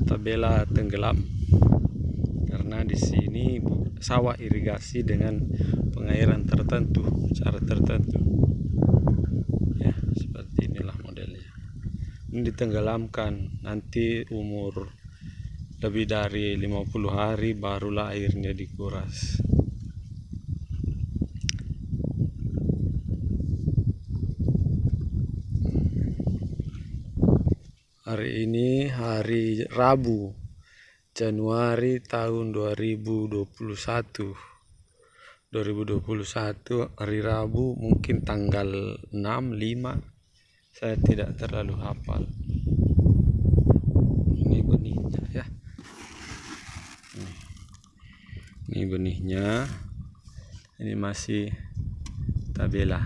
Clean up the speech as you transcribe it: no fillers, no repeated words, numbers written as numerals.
tabela tenggelam, karena di sini sawah irigasi dengan pengairan tertentu, cara tertentu ya, seperti inilah modelnya. Ini ditenggelamkan, nanti umur lebih dari 50 hari barulah airnya dikuras. Hari ini hari Rabu, Januari tahun 2021. Hari Rabu, mungkin tanggal 6, 5, saya tidak terlalu hafal. Ini benihnya ya. Ini benihnya. Ini masih tabela.